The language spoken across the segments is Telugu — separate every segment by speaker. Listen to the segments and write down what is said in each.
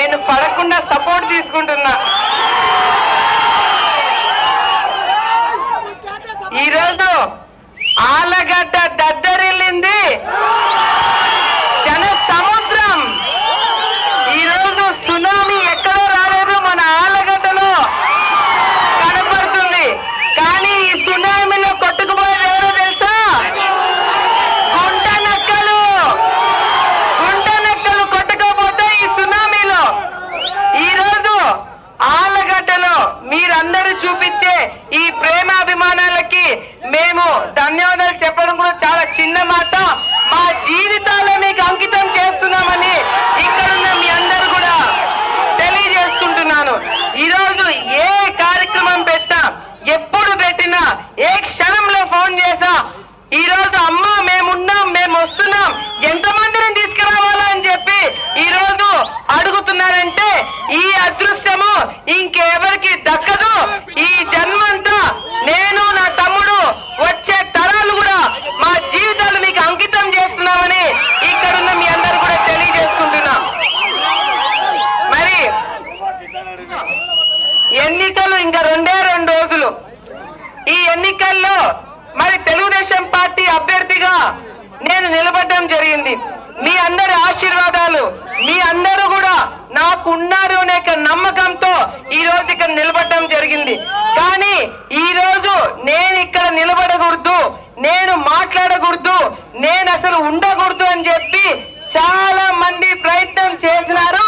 Speaker 1: నేను పడకుండా సపోర్ట్ తీసుకుంటున్నా. ఈరోజు ఆలగడ్డ దద్దరిల్లింది, జన సముద్రం. ఈరోజు సునామీ ఎక్కడో రాలేదు, మన ఆలగడ్డలో కనపడుతుంది. కానీ ఈ సునామీలో కొట్టుకుపోయేది ఎవరో తెలుసా? గుంట నక్కలు కొట్టుకోపోతే ఈ సునామీలో. ఈరోజు ఆలగడ్డలో మీరందరూ చూపించే ఈ ప్రేమాభిమానాలకి మేము ధన్యవాదాలు చెప్పడం కూడా చాలా చిన్న మాట. మా జీవితాలే మీకు అంకితం చేస్తున్నామని ఇక్కడున్న మీ అందరూ కూడా తెలియజేసుకుంటున్నాను. ఈరోజు ఏ కార్యక్రమం పెట్టా, ఎప్పుడు పెట్టినా, ఏ క్షణంలో ఫోన్ చేసా, ఈరోజు అమ్మ మేమున్నాం, మేము వస్తున్నాం, ఎంతమందిని తీసుకురావాలా అని చెప్పి ఈరోజు అడుగుతున్నారంటే ఈ అదృష్టము ఇంకెవరికి దక్కదు. ఈ జన్మంతా నేను, నా తమ్ముడు, వచ్చే తరాలు కూడా మా జీవితాలు మీకు అంకితం చేస్తున్నామని ఇక్కడున్న మీ అందరూ కూడా తెలియజేసుకుంటున్నాం. మరి ఎన్నికలు ఇంకా 2 రోజులు. ఈ ఎన్నికల్లో మరి తెలుగుదేశం పార్టీ అభ్యర్థిగా నేను నిలబడడం జరిగింది. మీ అందరి ఆశీర్వాదాలు, మీ అందరూ కూడా నాకు ఉన్నారు అనే నమ్మకంతో ఈ రోజు ఇక్కడ నిలబడడం జరిగింది. కానీ ఈ రోజు నేను ఇక్కడ నిలబడకూడదు, నేను మాట్లాడకూడదు, నేను అసలు ఉండకూడదు అని చెప్పి చాలా మంది ప్రయత్నం చేసినారు,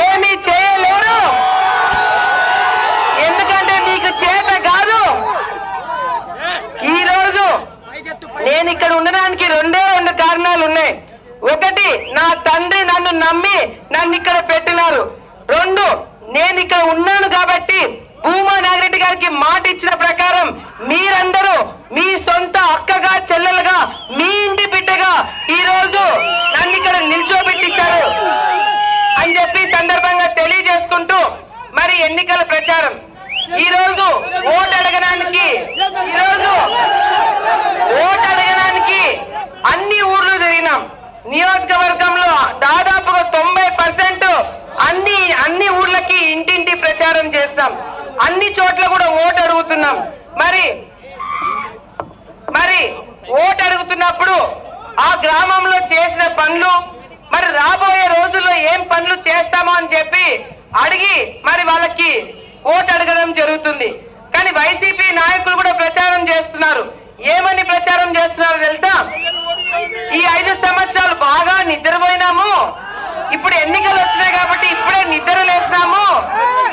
Speaker 1: ఏమీ చేయలేరు. ఎందుకంటే మీకు చేత కాదు. ఈ రోజు నేను ఇక్కడ ఉండడానికి 2 కారణాలు ఉన్నాయి. ఒకటి, నా తండ్రి నన్ను నమ్మి నన్ను ఇక్కడ పెట్టినారు. 2, నేను ఇక్కడ ఉన్నాను కాబట్టి భూమా నాగిరెడ్డి గారికి మాట ఇచ్చిన ప్రకారం మీరందరూ మీ సొంత అక్కగా, చెల్లెలుగా, మీ ఇంటి బిడ్డగా ఈ రోజు నన్ను ఇక్కడ నిల్చోబెట్టించారు అని చెప్పి సందర్భంగా తెలియజేసుకుంటూ మరి ఎన్నికల ప్రచారం ఈ రోజు ఓటు అడగడానికి అన్ని ఊర్లు తిరిగినాం. నియోజకవర్గంలో దాదాపుగా 90% అన్ని ఊర్లకి ఇంటింటి ప్రచారం చేస్తాం. అన్ని చోట్ల కూడా ఓటు అడుగుతున్నాం. మరి ఓటు అడుగుతున్నప్పుడు ఆ గ్రామంలో చేసిన పనులు, మరి రాబోయే రోజుల్లో ఏం పనులు చేస్తామో అని చెప్పి అడిగి మరి వాళ్ళకి ఓటు అడగడం జరుగుతుంది. కానీ వైసీపీ నాయకులు కూడా ప్రచారం చేస్తున్నారు. ఏమని ప్రచారం చేస్తున్నారు తెలుసా? ఈ 5 సంవత్సరాలు బాగా నిద్రపోయినాము, ఇప్పుడు ఎన్నికలు వచ్చినాయి కాబట్టి ఇప్పుడే నిద్ర లేస్తాము,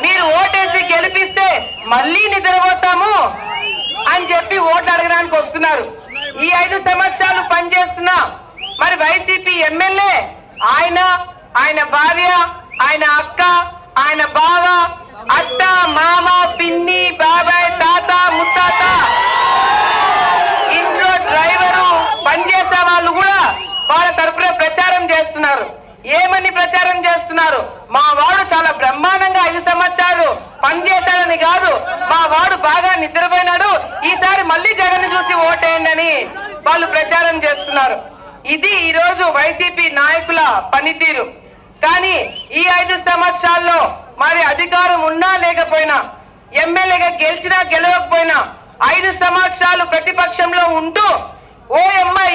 Speaker 1: మీరు ఓటేసి గెలిపిస్తే మళ్ళీ నిద్రపోతాము అని చెప్పి ఓట్లు అడగడానికి వస్తున్నారు. ఈ 5 సంవత్సరాలు పనిచేస్తున్నా మరి వైసీపీ ఎమ్మెల్యే ఆయన భార్య, ఆయన అక్క, ఆయన బావ, అత్త, మామ, పిన్ని, బాబాయ్, తాత, ముత్తాత, ఇంట్లో డ్రైవరు, పనిచేసే వాళ్ళు కూడా వాళ్ళ తరపున ప్రచారం చేస్తున్నారు. ఏమని ప్రచారం చేస్తున్నారు? మా వాడు చాలా బ్రహ్మాండంగా 5 సంవత్సరాలు పనిచేశాడని కాదు, మా వాడు బాగా నిద్రపోయినాడు, ఈసారి మళ్ళీ జగన్ చూసి ఓటేయండి అని వాళ్ళు ప్రచారం చేస్తున్నారు. ఇది ఈ రోజు వైసీపీ నాయకుల పనితీరు. కానీ ఈ 5 సంవత్సరాల్లో మరి అధికారం ఉన్నా లేకపోయినా, ఎమ్మెల్యేగా గెలిచినా గెలవకపోయినా 5 సంవత్సరాలు ప్రతిపక్షంలో ఉంటూ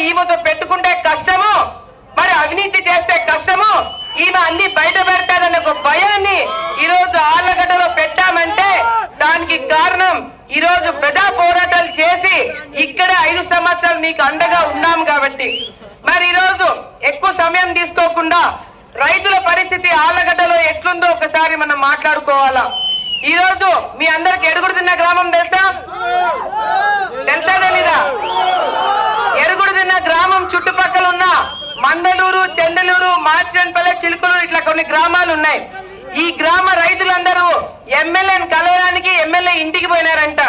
Speaker 1: ఈమెతో పెట్టుకుంటే కష్టము, మరి అవినీతి చేస్తే కష్టము, ఈమె అన్ని బయట పెడతారన్న ఒక భయాన్ని ఈ రోజు ఆళ్లగడ్డలో పెట్టామంటే దానికి కారణం ఈ రోజు ప్రజా పోరాటాలు చేసి ఇక్కడ 5 సంవత్సరాలు మీకు అండగా ఉన్నాం కాబట్టి. మరి ఈ రోజు ఎక్కువ సమయం తీసుకోకుండా రైతుల పరిస్థితి ఆళ్లగడ్డలో ఎట్లుందో ఒకసారి మనం మాట్లాడుకోవాలా. ఈ రోజు మీ అందరికి ఎరుగుడుదిన్న గ్రామం తెలుసా తెలీదా? ఎరుగుడుదిన్న గ్రామం చుట్టుపక్కల ఉన్న మందలూరు, చెందలూరు, మార్చినపల్లె, చిలుకలూరు ఇట్లా కొన్ని గ్రామాలు ఉన్నాయి. ఈ గ్రామ రైతులందరూ ఎమ్మెల్యేని కలవడానికి ఎమ్మెల్యే ఇంటికి పోయినారంట.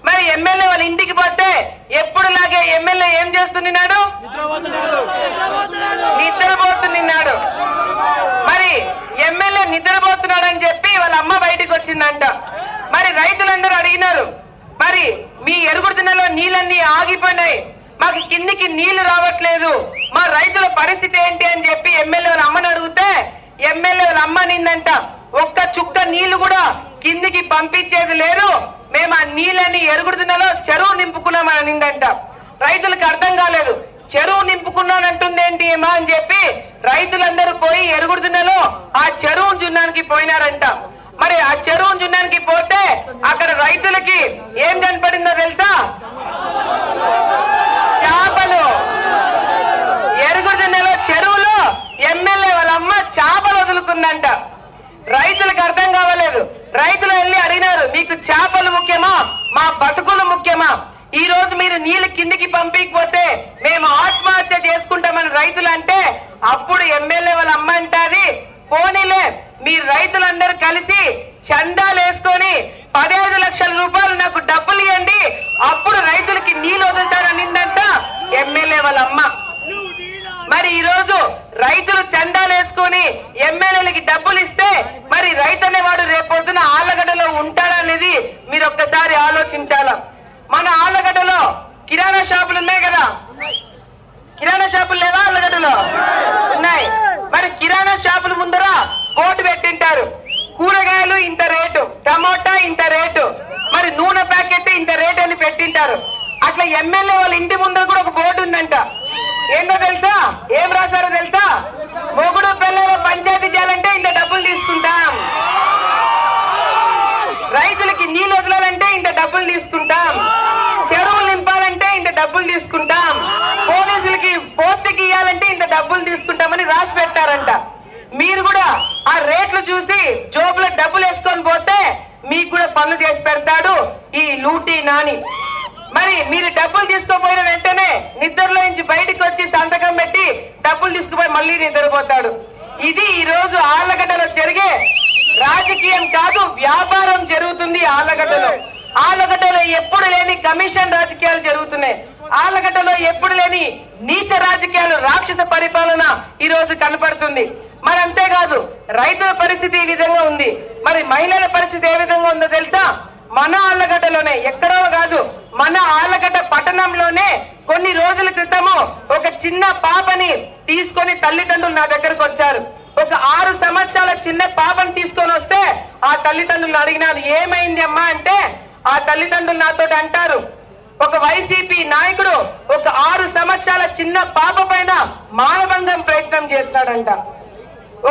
Speaker 1: మరి ఎమ్మెల్యే వాళ్ళ ఇంటికి పోతే ఎప్పుడులాగే ఎమ్మెల్యే ఏం చేస్తున్నాడు? నిద్రపోతున్నాడు. మరి ఎమ్మెల్యే నిద్రపోతున్నాడని చెప్పి వాళ్ళ అమ్మ బయటికి వచ్చిందంట. మరి రైతులందరూ అడిగినారు, మరి మీ ఎరుగుడుదిన్నలో నీళ్ళన్నీ ఆగిపోయినాయి, మాకు కిందికి నీళ్లు రావట్లేదు, మా రైతుల పరిస్థితి ఏంటి అని చెప్పి ఎమ్మెల్యే వాళ్ళ అమ్మని అడిగితే ఎమ్మెల్యే వాళ్ళ అమ్మ నిందంట ఒక్క చుక్క నీళ్లు కూడా కిందికి పంపించేది లేదు, మేము ఆ నీళ్ళని ఎరుగుడుదిన్నలో చెరువు నింపుకున్నామని నిందంట. రైతులకు అర్థం కాలేదు, చెరువు నింపుకున్నానంటుంది ఏంటి ఏమా అని చెప్పి రైతులందరూ పోయి ఎరుగుడుదిన్నలో ఆ చెరువు జున్నానికి పోయినారంట. మరి ఆ చెరువు జున్నానికి పోతే అక్కడ రైతులకి ఏం కనపడిందో తెలుసా? చేపలు. ఎరుగుడుదిన్నలో చెరువులో ఎమ్మెల్యే వాళ్ళ అమ్మ చేపలు వదులుకుందంట. రైతులకు అర్థం కావలేదు. రైతులు వెళ్ళి అడిగినారు, మీకు చేపలు ముఖ్యమా మా బతుకులు ముఖ్యమా? ఈ రోజు మీరు నీళ్లు కిందికి పంపించకపోతే మేము ఆత్మహత్య చేసుకుంటామని రైతులు అంటే అప్పుడు ఎమ్మెల్యే వాళ్ళ అమ్మ అంటాది, పోనీలే మీరు రైతులందరూ కలిసి చందాలు వేసుకొని 15 లక్షల రూపాయలు నాకు డబ్బులు ఇవ్వండి, అప్పుడు రైతులకి నీళ్లు వదులుతారనిందంట ఎమ్మెల్యే వాళ్ళ అమ్మ. మరి ఈ రోజు రైతులు చందాలు వేసుకొని ఎమ్మెల్యేలకి డబ్బులు ఇస్తే మరి రైతు అనేవాడు రేపొద్దున ఆళ్లగడ్డలో ఉంటాడనేది మీరు ఒక్కసారి ఆలోచించాలా. మన ఆళ్లగడ్డలో కిరాణా షాపులు ఉన్నాయి కదా, కిరాణా షాపులు లేవా ఆళ్లగడ్డలో? ఉన్నాయి. మరి కిరాణా షాపుల ముందర బోర్డు పెట్టింటారు, కూరగాయలు ఇంత రేటు, టమోటా ఇంత రేటు, మరి నూనె ప్యాకెట్ ఇంత రేటు అని పెట్టింటారు. అట్లా ఎమ్మెల్యే వాళ్ళ ఇంటి ముందర కూడా ఒక బోర్డు ఉందంట. ఏంటో తెలుసా? ఏం రాశారో తెలుసా? మొగుడు పిల్లలు పంచాయతీ చేయాలంటే ఇంత డబ్బులు తీసుకుంటాం, రైతులకి నీళ్ళు వదలాలంటే ఇంత డబ్బులు తీసుకుంటాం, చెరువులు నింపాలంటే ఇంత డబ్బులు తీసుకుంటాం, పోలీసులకి పోస్టుకి ఇవ్వాలంటే ఇంత డబ్బులు తీసుకుంటామని రాసి పెట్టారంట. మీరు కూడా ఆ రేట్లు చూసి జోబులో డబ్బులు వేసుకొని పోతే మీకు కూడా పనులు చేసి పెడతాడు ఈ లూటీ నాని. మరి మీరు డబ్బులు తీసుకోపోయిన వెంటనే నిద్రలో నుంచి బయటకు వచ్చి సంతకం పెట్టి డబ్బులు తీసుకుపోయి మళ్ళీ నిద్రపోతాడు. ఇది ఈ రోజు ఆళ్లగడ్డలో జరిగే రాజకీయం కాదు, వ్యాపారం జరుగుతుంది ఆళ్లగడ్డలో. ఆళ్లగడ్డలో ఎప్పుడు లేని కమిషన్ రాజకీయాలు జరుగుతున్నాయి. ఆళ్లగడ్డలో ఎప్పుడు లేని నీచ రాజకీయాలు, రాక్షస పరిపాలన ఈ రోజు కనపడుతుంది. మరి అంతేకాదు రైతుల పరిస్థితి ఈ విధంగా ఉంది. మరి మహిళల పరిస్థితి ఏ విధంగా ఉందో తెలుసా? మన ఆళ్లగడ్డలోనే, ఎక్కడో కాదు, మన ఆళ్లగడ్డ పట్టణంలోనే కొన్ని రోజుల క్రితము ఒక చిన్న పాపని తీసుకొని తల్లిదండ్రులు నా దగ్గరకు వచ్చారు. ఒక 6 సంవత్సరాల చిన్న పాపని తీసుకొని వస్తే ఆ తల్లిదండ్రులు అడిగినారు, ఏమైంది అమ్మా అంటే ఆ తల్లిదండ్రులు నాతో అంటారు, ఒక వైసీపీ నాయకుడు ఒక 6 సంవత్సరాల చిన్న పాప పైన మానభంగం ప్రయత్నం చేస్తాడంట.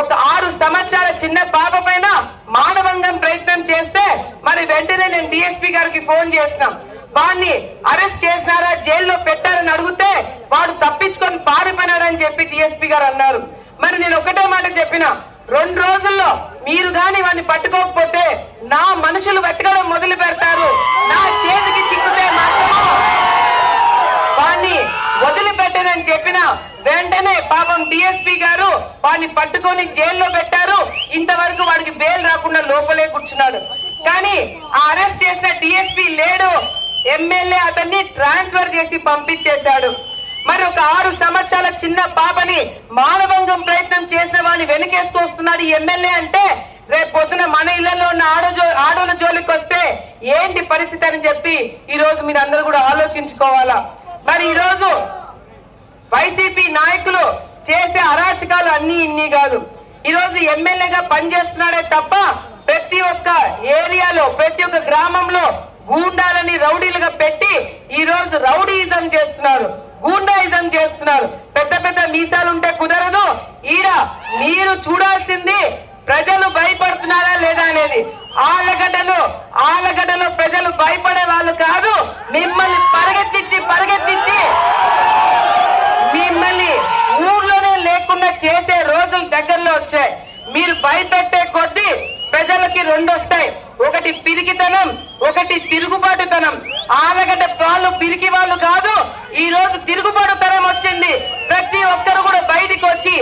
Speaker 1: ఒక 6 సంవత్సరాల చిన్న పాప పైన మానభంగం ప్రయత్నం చేస్తే మరి వెంటనే నేను డిఎస్పీ గారికి ఫోన్ చేసినాం. వాడిని అరెస్ట్ చేసినారా, జైల్లో పెట్టారని అడిగితే వాడు తప్పించుకొని పారిపోయినాడని చెప్పి డిఎస్పీ గారు అన్నారు. మరి నేను ఒకటే మాట చెప్పిన, 2 రోజుల్లో మీరు గాని వాడిని పట్టుకోకపోతే నా మనుషులు వెతకడం మొదలు పెడతారు, నా చేతికి చిక్కితే మాత్రము వాడిని వదిలిపెట్టనని చెప్పిన వెంటనే పాపం డిఎస్పీ గారు వాడిని పట్టుకొని జైల్లో పెట్టారు. ఇంతవరకు వాడికి బెయిల్ రాకుండా లోపలే కూర్చున్నాడు. కానీ ఆ అరెస్ట్ చేసిన డిఎస్పీ లేడు, ఎమ్మెల్యే అతన్ని ట్రాన్స్ఫర్ చేసి పంపించేశాడు. మరి ఒక 6 సంవత్సరాల చిన్న పాపని మానభంగం ప్రయత్నం చేసిన వాడిని వెనకేసుకొస్తున్నాడు ఈ ఎమ్మెల్యే అంటే రేపు పొద్దున మన ఇళ్లలో ఉన్న ఆడోళ్ళ జోలికి వస్తే ఏంటి పరిస్థితి అని చెప్పి ఈ రోజు మీరు అందరూ కూడా ఆలోచించుకోవాలా. మరి ఈ రోజు వైసీపీ నాయకులు చేసే అరాచకాలు అన్ని ఇన్ని కాదు. ఈ రోజు ఎమ్మెల్యేగా పనిచేస్తున్నాడే తప్ప ప్రతి ఒక్క ఏరియాలో, ప్రతి ఒక్క గ్రామంలో గూండాలని రౌడీలుగా పెట్టి ఈ రోజు రౌడీయిజం చేస్తున్నారు, గూండాయిజం చేస్తున్నారు. పెద్ద పెద్ద మీసాలు ఉంటే కుదరదు. ఈడ మీరు చూడాల్సింది ప్రజలు భయపడుతున్నారా లేదా అనేది. ఆళ్లగడ్డలో ప్రజలు భయపడే వాళ్ళు కాదు, మిమ్మల్ని పరిగెత్తించి మిమ్మల్ని ఊర్లోనే లేకుండా చేసే రోజులు దగ్గరలో వచ్చాయి. మీరు భయపెట్టే కొద్దీ ప్రజలకి 2 వస్తాయి, ఒకటి పిరికితనం, ఒకటి తిరుగుబాటుతనం. ఆళ్లగడ్డ వాళ్ళు పిరికి వాళ్ళు కాదు, ఈ రోజు తిరుగుబాటుతనం వచ్చింది. ప్రతి ఒక్కరు కూడా బయటికి వచ్చి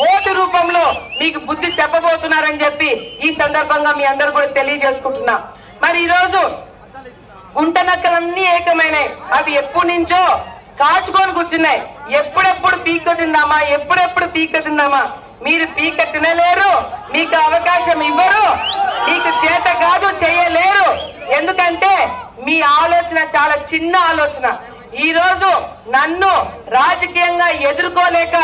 Speaker 1: ఓటు రూపంలో మీకు బుద్ధి చెప్పబోతున్నారని చెప్పి ఈ సందర్భంగా మీ అందరూ కూడా తెలియజేసుకుంటున్నా. మరి ఈ రోజు గుంట నక్కలన్నీ ఏకమైనాయి. అవి ఎప్పటి నుంచో కాచుకొని కూర్చున్నాయి. ఎప్పుడెప్పుడు పీక తిందామా, మీరు పీక తినలేరు, మీకు అవకాశం ఇవ్వరు, మీకు చేత కాదు, చేయలేరు. ఎందుకంటే మీ ఆలోచన చాలా చిన్న ఆలోచన. ఈ రోజు నన్ను రాజకీయంగా ఎదుర్కోలేక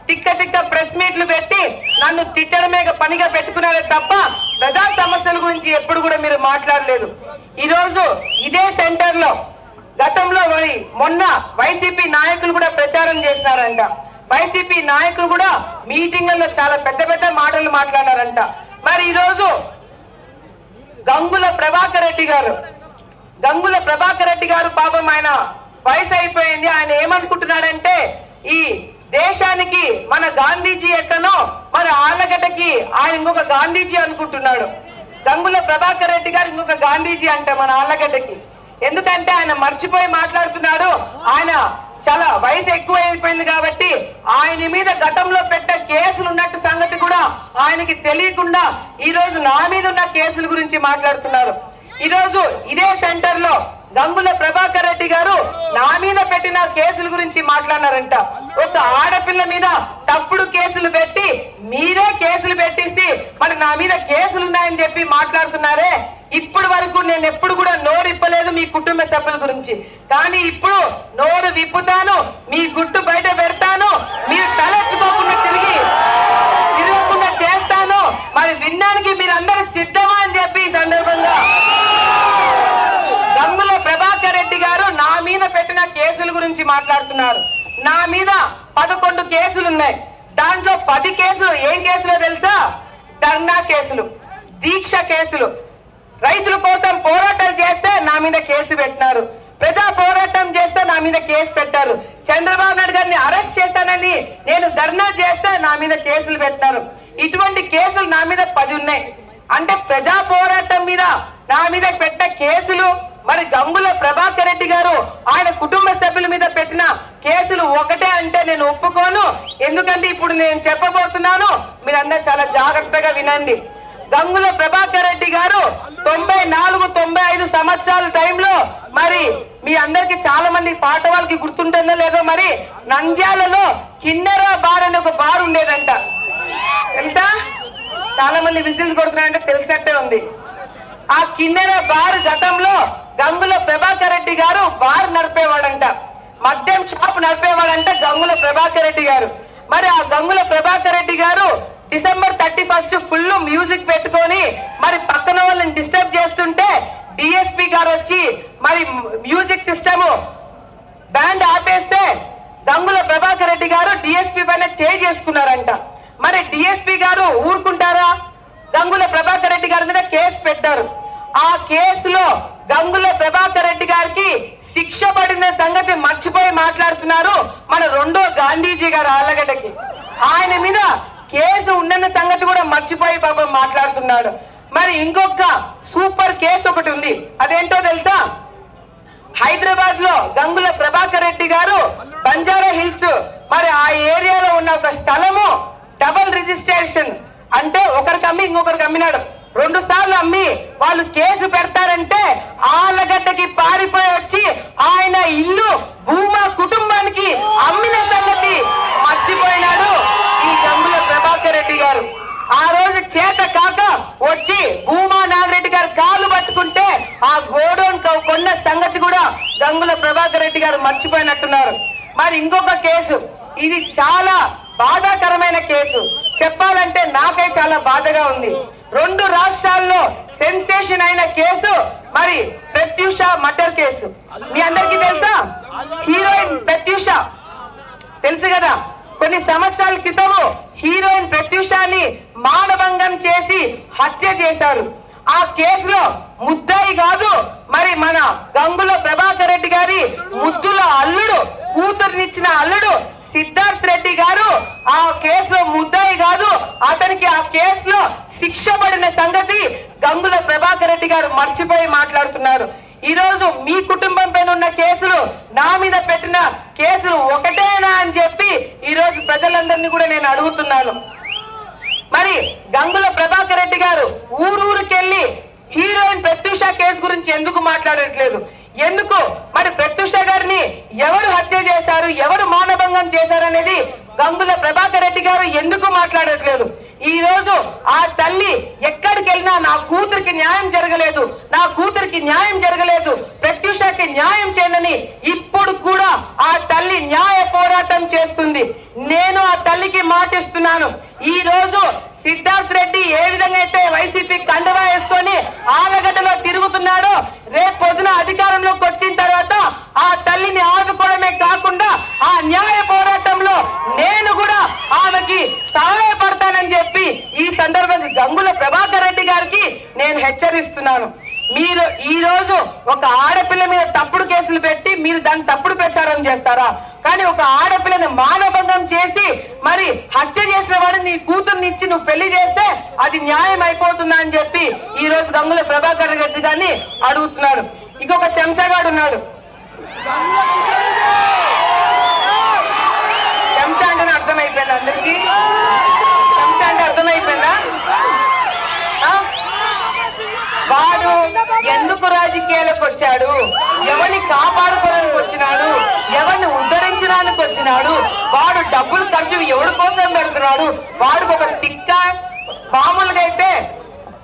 Speaker 1: తిక్క ప్రెస్ మీట్లు పెట్టి నన్ను తిట్టడమే పనిగా పెట్టుకున్నారే తప్ప ప్రజా సమస్యల గురించి ఎప్పుడు కూడా మీరు మాట్లాడలేదు. ఈ రోజు ఇదే సెంటర్ లో గతంలో మొన్న వైసీపీ నాయకులు కూడా ప్రచారం చేశారంట. వైసీపీ నాయకులు కూడా మీటింగ్లలో చాలా పెద్ద పెద్ద మాటలు మాట్లాడారంట. మరి ఈ రోజు గంగుల ప్రభాకర్ రెడ్డి గారు పాపం ఆయన వయసు అయిపోయింది. ఆయన ఏమనుకుంటున్నాడంటే ఈ దేశానికి మన గాంధీజీ ఎట్టనో మన ఆళ్ళగడ్డకి ఆయన ఇంకొక గాంధీజీ అనుకుంటున్నాడు. గంగుల ప్రభాకర్ రెడ్డి గారు ఇంకొక గాంధీజీ అంటే మన ఆళ్ళగడ్డకి. ఎందుకంటే ఆయన మర్చిపోయి మాట్లాడుతున్నాడు. ఆయన చాలా వయసు ఎక్కువ అయిపోయింది కాబట్టి ఆయన మీద గతంలో పెట్ట కేసులు ఉన్నట్టు సంగతి కూడా ఆయనకి తెలియకుండా ఈ రోజు నా మీద ఉన్న కేసుల గురించి మాట్లాడుతున్నారు. ఈ రోజు ఇదే సెంటర్ లో గంగుల ప్రభాకర్ రెడ్డి గారు నా మీద పెట్టిన కేసుల గురించి మాట్లాడారంట. ఒక ఆడపిల్ల మీద తప్పుడు కేసులు పెట్టి మీరే కేసులు పెట్టేసి మరి నా మీద కేసులు ఉన్నాయని చెప్పి మాట్లాడుతున్నారే. ఇప్పటి వరకు నేను ఎప్పుడు కూడా నోరు ఇప్పలేదు మీ కుటుంబ సభ్యుల గురించి. కానీ ఇప్పుడు నోరు విప్పుతాను, మీ గుట్టు బయట పెడతాను, మీరు తలెత్తుకోకుండా తిరగకుండా చేస్తాను. మరి వినడానికి మీరందరూ సిద్ధమా అని చెప్పి ఈ సందర్భంగా గంగుల ప్రభాకర్ రెడ్డి గారు నా మీద పెట్టిన కేసుల గురించి మాట్లాడుతున్నారు. నా మీద 11 కేసులు ఉన్నాయి. దాంట్లో 10 కేసులు ఏం కేసులో తెలుసా? ధర్నా కేసులు, దీక్ష కేసులు. రైతుల కోసం పోరాటాలు చేస్తే నా మీద కేసు పెట్టినారు. ప్రజా పోరాటం చేస్తే నా మీద కేసు పెట్టారు. చంద్రబాబు నాయుడు గారిని అరెస్ట్ చేస్తానని నేను ధర్నా చేస్తే నా మీద కేసులు పెట్టారు. ఇటువంటి కేసులు నా మీద 10 ఉన్నాయి. అంటే ప్రజా పోరాటం మీద నా మీద పెట్టిన కేసులు మరి గంగుల ప్రభాకర్ రెడ్డి గారు ఆయన కుటుంబ సభ్యుల మీద పెట్టిన కేసులు ఒకటే అంటే నేను ఒప్పుకోను. ఎందుకంటే ఇప్పుడు నేను చెప్పబోతున్నాను, మీరందరూ చాలా జాగ్రత్తగా వినండి. గంగుల ప్రభాకర్ రెడ్డి గారు 94-95 సంవత్సరాల టైంలో మరి మీ అందరికి చాలా మంది పాట వాళ్ళకి గుర్తుంటుందో లేదో మరి నంద్యాలలో కిన్నెర బార్ అనే ఒక బార్ ఉండేదంట. తెలుసా? చాలా మంది విజిల్స్ కొడుతున్నారంటే తెలిసినట్టే ఉంది. ఆ కిన్నెర బార్ గతంలో గంగుల ప్రభాకర్ రెడ్డి గారు బార్ నడిపేవాడంట, మద్యం షాప్ నడిపేవాడంట గంగుల ప్రభాకర్ రెడ్డి గారు. మరి ఆ గంగుల ప్రభాకర్ రెడ్డి గారు December 31 ఫుల్ మ్యూజిక్ పెట్టుకొని మరి పక్కన వాళ్ళని డిస్టర్బ్ చేస్తుంటే డిఎస్పీ గారు వచ్చి మరి మ్యూజిక్ సిస్టమ్ బ్యాండ్ ఆపేస్తే గంగుల ప్రభాకర్ రెడ్డి గారు డిఎస్పీ పైన చేసుకున్నారంట. మరి డిఎస్పీ గారు ఊరుకుంటారా? గంగుల ప్రభాకర్ రెడ్డి గారి మీద కేసు పెట్టారు. ఆ కేసులో గంగుల ప్రభాకర్ రెడ్డి గారికి శిక్ష పడిన సంగతి మర్చిపోయి మాట్లాడుతున్నారు మన రెండో గాంధీజీ గారు ఆళ్ళగడ్డకి. ఆయన మీద కేసు ఉన్న సంగతి కూడా మర్చిపోయి పాపం మాట్లాడుతున్నాడు. మరి ఇంకొక సూపర్ కేసు ఒకటి ఉంది. అదేంటో తెలుసా? హైదరాబాద్ లో గంగుల ప్రభాకర్ రెడ్డి గారు బంజారా హిల్స్ మరి ఆ ఏరియాలో ఉన్న ఒక స్థలము డబుల్ రిజిస్ట్రేషన్ అంటే ఒకరికి అమ్మి ఇంకొకరికి అమ్మినాడు. 2 సార్లు అమ్మి వాళ్ళు కేసు పెడతారంటే ఆళ్ళగడ్డకి పారిపోయి వచ్చి ఆయన ఇల్లు భూమా కుటుంబానికి అమ్మిన సంగతి మర్చిపోయినాడు ఈ గంగుల ప్రభాకర్ రెడ్డి గారు. ఆ రోజు చేత కాక వచ్చి భూమా నాగిరెడ్డి గారు కాలు పట్టుకుంటే ఆ గోడౌన్ కొన్న సంగతి కూడా గంగుల ప్రభాకర్ రెడ్డి గారు మర్చిపోయినట్టున్నారు. మరి ఇంకొక కేసు, ఇది చాలా బాధాకరమైన కేసు. చెప్పాలంటే నాకై చాలా బాధగా ఉంది. 2 రాష్ట్రాల్లో సెన్సేషన్ అయిన కేసు మరి ప్రత్యూష మర్డర్ కేసు. మీ అందరికీ తెలుసా? హీరోయిన్ ప్రత్యూష తెలుసు కదా? కొన్ని సంవత్సరాల క్రితము హీరోయిన్ ప్రత్యూషాన్ని మానభంగం చేసి హత్య చేశారు. ఆ కేసులో ముద్దాయి కాదు మరి మన గంగుల ప్రభాకర్ రెడ్డి గారి ముద్దుల అల్లుడు, కూతురునిచ్చిన అల్లుడు సిద్ధార్థ్ రెడ్డి గారు ఆ కేసులో ముద్దాయి కాదు. అతనికి ఆ కేసులో శిక్ష పడిన సంగతి గంగుల ప్రభాకర్ రెడ్డి గారు మర్చిపోయి మాట్లాడుతున్నారు. ఈ రోజు మీ కుటుంబం పైన ఉన్న కేసులు నా మీద పెట్టిన కేసులు ఒకటేనా అని చెప్పి ఈ రోజు ప్రజలందరినీ కూడా నేను అడుగుతున్నాను. మరి గంగుల ప్రభాకర్ రెడ్డి గారు ఊరూరికెళ్ళి హీరోయిన్ ప్రత్యూష కేసు గురించి ఎందుకు మాట్లాడట్లేదు? ఎందుకు మరి ప్రత్యూష గారిని ఎవరు హత్య చేశారు, ఎవరు మానభంగం చేశారు అనేది గంగుల ప్రభాకర్ రెడ్డి గారు ఎందుకు మాట్లాడట్లేదు? ఈ రోజు ఆ తల్లి ఎక్కడికి వెళ్ళినా నా కూతురికి న్యాయం జరగలేదు, నా కూతురికి న్యాయం జరగలేదు, ప్రత్యూషకి న్యాయం చేయనని ఇప్పుడు కూడా ఆ తల్లి న్యాయ పోరాటం చేస్తుంది. నేను ఆ తల్లికి మాటిస్తున్నాను. ఈ రోజు సిద్ధార్థ్ రెడ్డి ఏ విధంగా అయితే వైసీపీ కండువా వేసుకొని ఆలగడ్డలో తిరుగుతున్నాడో, రేపు పొద్దున అధికారంలోకి వచ్చిన తర్వాత ఆ తల్లిని ఆదుకోవడమే కాకుండా ఆ న్యాయ పోరాటంలో నేను కూడా ఆమెకి సహాయపడతానని చెప్పి ఈ సందర్భంగా గంగుల ప్రభాకర్ రెడ్డి గారికి నేను హెచ్చరిస్తున్నాను. మీరు ఈ రోజు ఒక ఆడపిల్ల మీద తప్పుడు కేసులు పెట్టి మీరు దాన్ని తప్పుడు ప్రచారం చేస్తారా? కానీ ఒక ఆడపిల్లని మానభంగం చేసి మరి హత్య చేసిన వాడిని నీ కూతుర్ని ఇచ్చి నువ్వు పెళ్లి చేస్తే అది న్యాయం అయిపోతుందా అని చెప్పి ఈ రోజు గంగుల ప్రభాకర్ రెడ్డి గారిని అడుగుతున్నారు. ఇంకొక చెంచాగాడు ఉన్నాడు. చెంచా అంటే అర్థమైపోయింది అందరికి? చెంచా అంటే అర్థమైపోయిందా? వాడు ఎందుకు రాజకీయాలకు వచ్చాడు? ఎవరిని కాపాడుకోవడానికి వచ్చినాడు? ఎవరిని ఉద్ధరించడానికి వచ్చినాడు? వాడు డబ్బులు ఖర్చు ఎవరి కోసం పెడుతున్నాడు? వాడికి ఒక తిక్క. మామూలుగా అయితే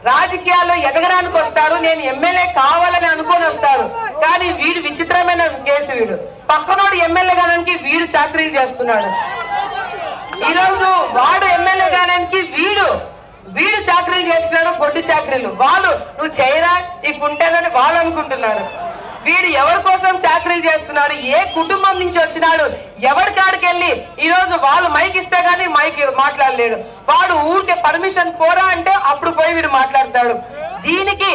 Speaker 1: రాజకీయాల్లో ఎదగడానికి వస్తారు, నేను ఎమ్మెల్యే కావాలని అనుకొని వస్తారు. కానీ వీడు విచిత్రమైన కేసు. వీడు పక్కనోడు ఎమ్మెల్యే కావడానికి వీడు చాకరీలు చేస్తున్నాడు. ఈరోజు వాడు ఎమ్మెల్యే కావడానికి వీడు చాకరీలు చేస్తున్నాడు, గొడ్డు చాకరీలు. వాళ్ళు నువ్వు చేయరా నీకు ఉంటేదని వాళ్ళు అనుకుంటున్నారు. వీడు ఎవరి కోసం చాకరీలు చేస్తున్నాడు? ఏ కుటుంబం నుంచి వచ్చినాడు? ఎవరి కాడికి వెళ్ళి ఈ రోజు వాళ్ళు మైక్ ఇస్తే గానీ మైక్ మాట్లాడలేడు. వాడు ఊరికే పర్మిషన్ పోరా అంటే అప్పుడు పోయి వీడు మాట్లాడతాడు. దీనికి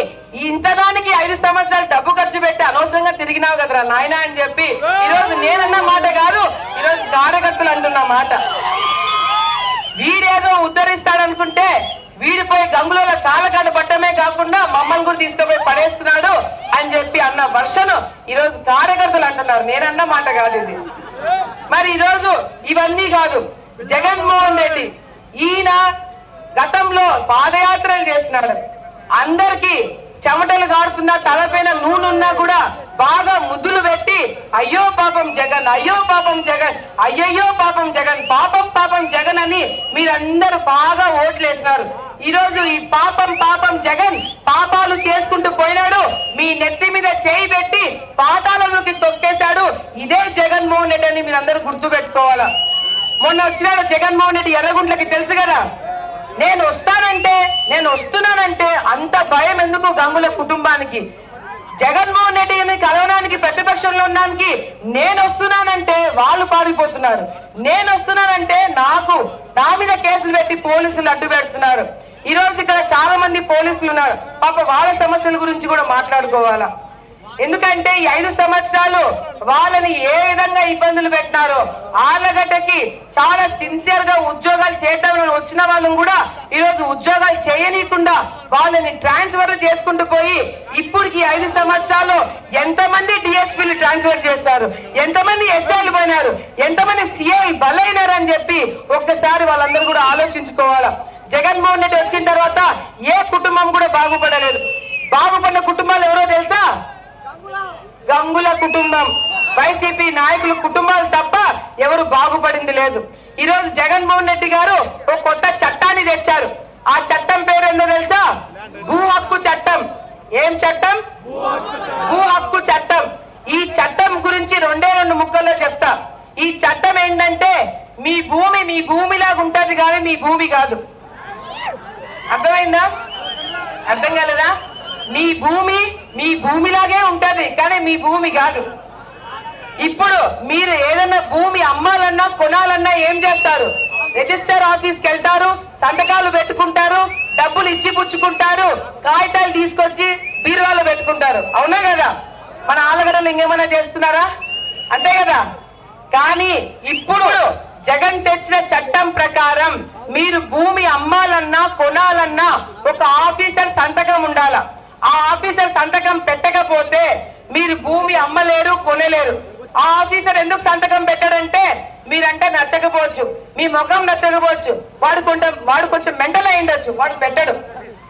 Speaker 1: ఇంతదానికి 5 సంవత్సరాలు డబ్బు ఖర్చు పెట్టి అనవసరంగా తిరిగినావు కదరా నాయన అని చెప్పి ఈరోజు నేనన్న మాట కాదు, ఈరోజు కార్యకర్తలు అంటున్న మాట. వీడేదో ఉద్ధరిస్తాడనుకుంటే వీడిపోయి గంగుల కాలకాడ పట్టమే కాకుండా మమ్మల్ని కూడా తీసుకుపోయి పడేస్తున్నాడు అని చెప్పి అన్న వర్షను ఈరోజు కార్యకర్తలు అంటున్నారు. నేనన్న మాట కాదు ఇది. మరి ఈరోజు ఇవన్నీ కాదు, జగన్మోహన్ రెడ్డి ఈయన గతంలో పాదయాత్రలు చేస్తున్నాడు. అందరికి చెమటలు కారుతున్నా, తలపైన నూనెన్నా కూడా బాగా ముద్దులు పెట్టి అయ్యో పాపం జగన్, అయ్యో పాపం జగన్, అయ్యయ్యో పాపం జగన్, పాపం పాపం జగన్ అని మీరందరూ బాగా ఓట్లేసినారు. ఈ రోజు ఈ పాపం పాపం జగన్ పాపాలు చేసుకుంటూ పోయినాడు. మీ నెత్తి మీద చేయి పెట్టి పాతాలలోకి తొక్కేశాడు. ఇదే జగన్మోహన్ రెడ్డి అని మీరందరూ గుర్తు పెట్టుకోవాలా. మొన్న వచ్చినాడు జగన్మోహన్ రెడ్డి ఎర్రగుంట్లకి, తెలుసు కదా. నేను వస్తున్నానంటే అంత భయం ఎందుకు గంగుల కుటుంబానికి? జగన్మోహన్ రెడ్డిని కలవడానికి ప్రతిపక్షంలో ఉండడానికి నేను వస్తున్నానంటే వాళ్ళు పారిపోతున్నారు. నేను వస్తున్నానంటే నా మీద కేసులు పెట్టి పోలీసులు అడ్డు పెడుతున్నారు. ఈ రోజు ఇక్కడ చాలా మంది పోలీసులు ఉన్నారు. పాప వాళ్ళ సమస్యల గురించి కూడా మాట్లాడుకోవాలా. ఎందుకంటే ఈ 5 సంవత్సరాలు వాళ్ళని ఏ విధంగా ఇబ్బందులు పెట్టినారో, ఆళ్ళగడ్డకి చాలా సిన్సియర్ గా ఉద్యోగాలు చేయడం వచ్చిన వాళ్ళని కూడా ఈ రోజు ఉద్యోగాలు చేయనీయకుండా వాళ్ళని ట్రాన్స్ఫర్ చేసుకుంటూ పోయి ఇప్పటికి 5 సంవత్సరాలు ఎంతమంది డిఎస్పీలు ట్రాన్స్ఫర్ చేస్తారు, ఎంతమంది ఎస్ఐలు పోయినారు, ఎంతమంది సిఐలు బలైనారు అని చెప్పి ఒక్కసారి వాళ్ళందరూ కూడా ఆలోచించుకోవాలా. జగన్మోహన్ రెడ్డి వచ్చిన తర్వాత ఏ కుటుంబం కూడా బాగుపడలేదు. బాగుపడిన కుటుంబాలు ఎవరో తెలుసా? గంగుల కుటుంబం, వైసీపీ నాయకుల కుటుంబాలు తప్ప ఎవరు బాగుపడింది లేదు. ఈ రోజు జగన్మోహన్ రెడ్డి గారు ఒక కొత్త చట్టాన్ని తెచ్చారు. ఆ చట్టం పేరు ఏంటో తెలుసా? భూ హక్కు చట్టం. ఏం చట్టం? భూ హక్కు చట్టం. ఈ చట్టం గురించి 2 ముక్కల్లో చెప్తా. ఈ చట్టం ఏంటంటే మీ భూమి మీ భూమిలాగా ఉంటది కానీ మీ భూమి కాదు. అర్థమైందా? అర్థం కాలేదా? మీ భూమి మీ భూమిలాగే ఉంటది కానీ మీ భూమి కాదు. ఇప్పుడు మీరు ఏదన్నా భూమి అమ్మాలన్నా కొనాలన్నా ఏం చేస్తారు? రిజిస్టర్ ఆఫీస్కి వెళ్తారు, సంతకాలు పెట్టుకుంటారు, డబ్బులు ఇచ్చి పుచ్చుకుంటారు, కాగితాలు తీసుకొచ్చి బీరువాలో పెట్టుకుంటారు. అవునా కదా? మన ఆలగడలు ఇంకేమైనా చేస్తున్నారా? అంతే కదా. కానీ ఇప్పుడు జగన్ తెచ్చిన చట్టం ప్రకారం మీరు భూమి అమ్మాలన్నా కొనాలన్నా ఒక ఆఫీసర్ సంతకం ఉండాలా. ఆ ఆఫీసర్ సంతకం పెట్టకపోతే మీరు భూమి అమ్మలేరు, కొనలేరు. ఆ ఆఫీసర్ ఎందుకు సంతకం పెట్టాడంటే మీరంటే నచ్చకపోవచ్చు, మీ ముఖం నచ్చకపోవచ్చు, వాడు కొంచెం మెంటల్ అయ్యిండొచ్చు, వాడు పెట్టడు.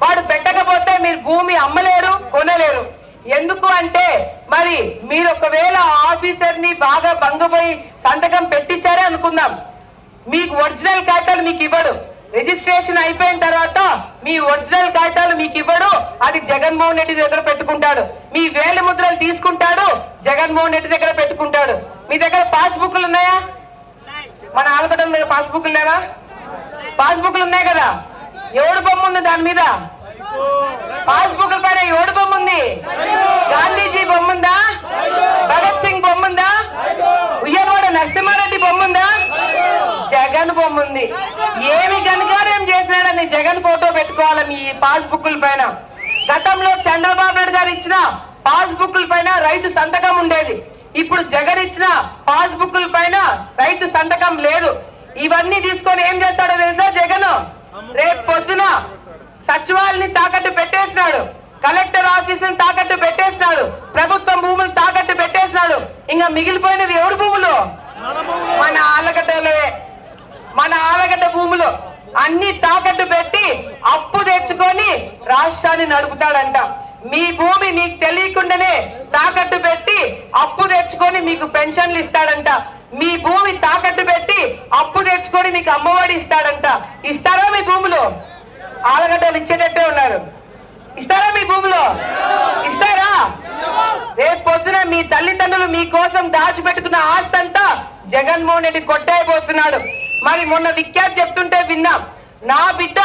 Speaker 1: వాడు పెట్టకపోతే మీరు భూమి అమ్మలేరు, కొనలేరు. ఎందుకు అంటే మరి మీరు ఒకవేళ ఆఫీసర్ ని బాగా బంగపోయి సంతకం పెట్టించారే అనుకుందాం, మీకు ఒరిజినల్ కాగితాలు మీకు ఇవ్వడు. రిజిస్ట్రేషన్ అయిపోయిన తర్వాత మీ ఒరిజినల్ కాగితాలు మీకు ఇవ్వడు, అది జగన్మోహన్ రెడ్డి దగ్గర పెట్టుకుంటాడు. మీ వేలి ముద్రలు తీసుకుంటాడు, జగన్మోహన్ రెడ్డి దగ్గర పెట్టుకుంటాడు. మీ దగ్గర పాస్బుక్లు ఉన్నాయా? మన ఆలగడ్డ మీద పాస్బుక్లు లేవా? పాస్బుక్లు ఉన్నాయి కదా, ఎవడు బొమ్మ ఉంది దాని మీద? పాస్బుక్ల పైన ఎవడు బొమ్మ ఉంది? గాంధీజీ బొమ్మ ఉందా? భగత్ సింగ్ బొమ్మ ఉందా? ఉయ్యవాడ నరసింహారెడ్డి బొమ్మ ఉందా? జగన్ బొమ్మ ఉంది. ఏమి ఘనకార్యం చేసినాడని జగన్ ఫోటో పెట్టుకోవాలి మీ పాస్బుక్ల పైన. గతంలో చంద్రబాబు నాయుడు గారు ఇచ్చిన పాస్బుక్ల పైన రైతు సంతకం ఉండేది. ఇప్పుడు జగన్ ఇచ్చిన పాస్బుక్ల పైన రైతు సంతకం లేదు. ఇవన్నీ తీసుకొని ఏం చేస్తాడో తెలుసా జగన్? రేపు పొద్దున సచివాలయాన్ని తాకట్టు పెట్టేసినాడు, కలెక్టర్ ఆఫీసుని తాకట్టు పెట్టేసినాడు, ప్రభుత్వం భూములు తాకట్టు పెట్టేసినాడు. ఇంకా మిగిలిపోయినవి ఎవరి భూములు? మన ఆలగడ్డలే. మన ఆలగడ్డ భూములు అన్ని తాకట్టు పెట్టి అప్పు తెచ్చుకొని రాష్ట్రాన్ని నడుపుతాడంట. మీ భూమి మీకు తెలియకుండానే తాకట్టు పెట్టి అప్పు తెచ్చుకొని మీకు పెన్షన్లు ఇస్తాడంట. మీ భూమి తాకట్టు పెట్టి అప్పు తెచ్చుకొని మీకు అమ్మఒడి ఇస్తాడంట. ఇస్తారా మీ భూములు? ఆలగడ్డలు ఇచ్చేటట్టే ఉన్నారు. ఇస్తారా మీ భూములు? ఇస్తారా? రేపు పొద్దున మీ తల్లిదండ్రులు మీకోసం దాచిపెట్టుకున్న ఆస్తి అంతా జగన్మోహన్ రెడ్డి కొట్టేయబోతున్నాడు. మరి మొన్న విఖ్యాతి చెప్తుంటే విన్నాం, నా బిడ్డ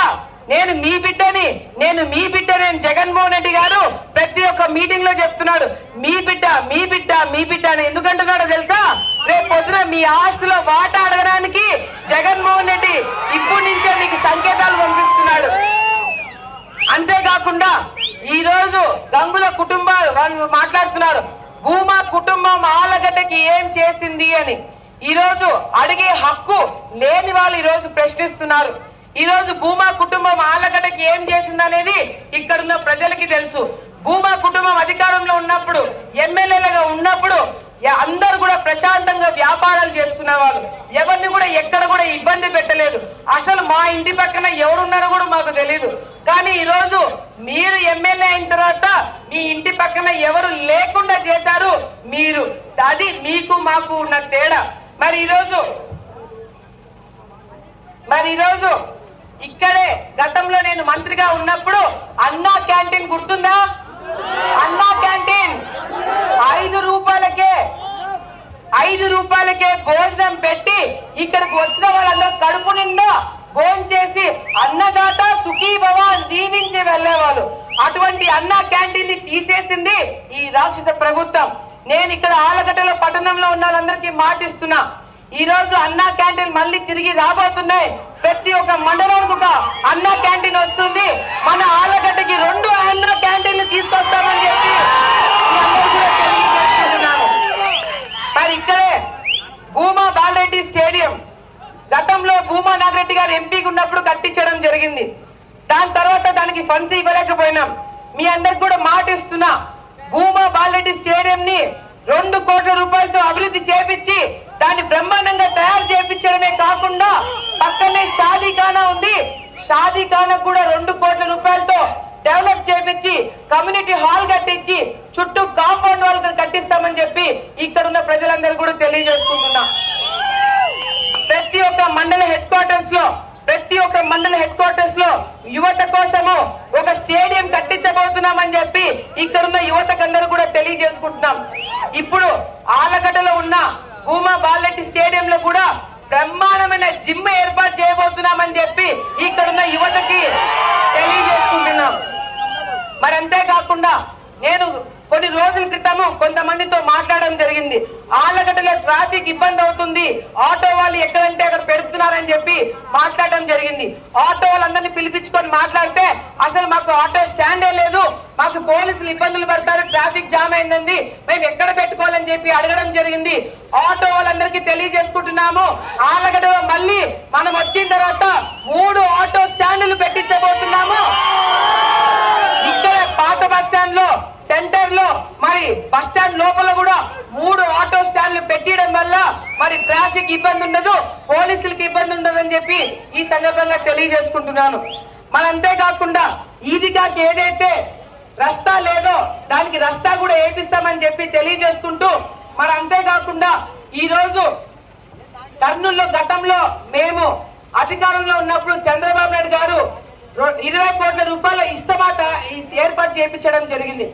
Speaker 1: నేను మీ బిడ్డని, నేను మీ బిడ్డని జగన్మోహన్ రెడ్డి గారు ప్రతి ఒక్క మీటింగ్ లో చెప్తున్నాడు. మీ బిడ్డ మీ బిడ్డ మీ బిడ్డ అని ఎందుకంటున్నాడో తెలుసా? రేపు పొద్దున మీ ఆస్తిలో వాటా అడగడానికి జగన్మోహన్ రెడ్డి ఇప్పటి నుంచే మీకు సంకేతాలు పంపిస్తున్నాడు. అంతేకాకుండా ఈ రోజు గంగుల కుటుంబాలు వాళ్ళు మాట్లాడుతున్నారు, భూమా కుటుంబం ఆలగడ్డకి ఏం చేసింది అని. ఈ రోజు అడిగే హక్కు లేని వాళ్ళు ఈ రోజు ప్రశ్నిస్తున్నారు. ఈ రోజు భూమా కుటుంబం ఆలగడ్డకి ఏం చేసింది అనేది ఇక్కడున్న ప్రజలకి తెలుసు. భూమా కుటుంబం అధికారంలో ఉన్నప్పుడు, ఎమ్మెల్యేలుగా ఉన్నప్పుడు అందరూ కూడా ప్రశాంతంగా వ్యాపారాలు చేసుకునే వాళ్ళు, ఎవరిని కూడా ఎక్కడ కూడా ఇబ్బంది పెట్టలేదు. అసలు మా ఇంటి పక్కన ఎవరున్నారో కూడా మాకు తెలియదు. కానీ ఈ రోజు మీరు ఎమ్మెల్యే అయిన తర్వాత మీ ఇంటి పక్కన ఎవరు లేకుండా చేశారు మీరు. అది మీకు మాకు ఉన్న తేడా. మరి ఈరోజు ఇక్కడే గతంలో నేను మంత్రిగా ఉన్నప్పుడు అన్నా క్యాంటీన్ గుర్తుందా? అన్నా క్యాంటీన్ 5 రూపాయలకే భోజనం పెట్టి ఇక్కడికి వచ్చిన వాళ్ళందరూ కడుపు నిండా భోజనం చేసి అన్నదాత సుఖీభవ దీవించి వెళ్లేవాళ్ళు. అటువంటి అన్నా క్యాంటీన్ ని తీసేసింది ఈ రాక్షస ప్రభుత్వం. నేను ఇక్కడ ఆలగడ్డలో పట్టణంలో ఉన్న వాళ్ళందరికీ మాటిస్తున్నా, ఈ రోజు అన్నా క్యాంటీన్ మళ్ళీ తిరిగి రాబోతున్నాయి. ప్రతి ఒక్క మండలానికి ఒక అన్నా క్యాంటీన్ వస్తుంది. మన ఆలగడ్డకి 2 అన్నా క్యాంటీన్లు తీసుకొస్తామని చెప్పి తెలియజేస్తున్నాను. మరి ఇక్కడే భూమా బాలరెడ్డి స్టేడియం గతంలో భూమా నాగిరెడ్డి గారు ఎంపీగా ఉన్నప్పుడు కట్టించడం జరిగింది. దాని తర్వాత దానికి ఫండ్స్ ఇవ్వలేకపోయినాం. మీ అందరికి కూడా మాట ఇస్తున్నా, భూమా బాలరెడ్డి స్టేడియం ని 2 కోట్ల రూపాయలతో అభివృద్ధి చేపించి దాన్ని బ్రహ్మాండంగా తయారు చేయించడమే కాకుండా పక్కనే షాదీఖానా ఉంది, షాదీఖానా కూడా 2 కోట్ల రూపాయలతో డెవలప్ చేపించి కమ్యూనిటీ హాల్ కట్టించి చుట్టూ కాంపౌండ్ వాల్ కట్టిస్తామని చెప్పి ఇక్కడ ఉన్న ప్రజలందరూ కూడా తెలియజేసుకుంటున్నా. ప్రతి ఒక్క మండల హెడ్ క్వార్టర్స్ లో యువత కోసము ఒక స్టేడియం కట్టించబోతున్నామని చెప్పి ఇక్కడున్న యువతకందరూ కూడా తెలియజేసుకుంటున్నాం. ఇప్పుడు ఆలగడ్డలో ఉన్న భూమా బాలరెడ్డి స్టేడియం లో కూడా బ్రహ్మాండమైన జిమ్ ఏర్పాటు చేయబోతున్నామని చెప్పి ఇక్కడున్న యువతకి తెలియజేసుకుంటున్నాం. మరి అంతేకాకుండా నేను కొన్ని రోజుల క్రితము కొంతమందితో మాట్లాడడం జరిగింది. ఆలగడ్డలో ట్రాఫిక్ ఇబ్బంది అవుతుంది, ఆటో వాళ్ళు ఎక్కడంటే అక్కడ పెడుతున్నారని చెప్పి మాట్లాడడం జరిగింది. ఆటో వాళ్ళందరినీ పిలిపించుకొని మాట్లాడితే అసలు మాకు ఆటో స్టాండే లేదు, మాకు పోలీసులు ఇబ్బందులు పడతారు, ట్రాఫిక్ జామ్ అయిందండి, మేము ఎక్కడ పెట్టుకోవాలని చెప్పి అడగడం జరిగింది. ఆటో వాళ్ళందరికీ తెలియజేసుకుంటున్నాము, ఆలగడ్డలో మళ్ళీ మనం వచ్చిన తర్వాత 3 ఆటో స్టాండ్లు పెట్టించబోతున్నాము. ఇక్కడ పాత బస్ స్టాండ్ లో, సెంటర్ లో, మరి బస్ స్టాండ్ లోపల కూడా 3 ఆటో స్టాండ్లు పెట్టడం వల్ల మరి ట్రాఫిక్ ఇబ్బంది ఉండదు, పోలీసులకి ఇబ్బంది ఉండదని చెప్పి ఈ సందర్భంగా తెలియజేసుకుంటున్నాను. మరి అంతేకాకుండా ఈదిగాకి ఏదైతే రస్తా లేదో దానికి రస్తా కూడా వేపిస్తామని చెప్పి తెలియజేసుకుంటూ, మరి అంతేకాకుండా ఈ రోజు కర్నూలులో గతంలో మేము అధికారంలో ఉన్నప్పుడు చంద్రబాబు నాయుడు గారు 20 కోట్ల రూపాయల ఇస్తమాట ఏర్పాటు చేయించడం జరిగింది.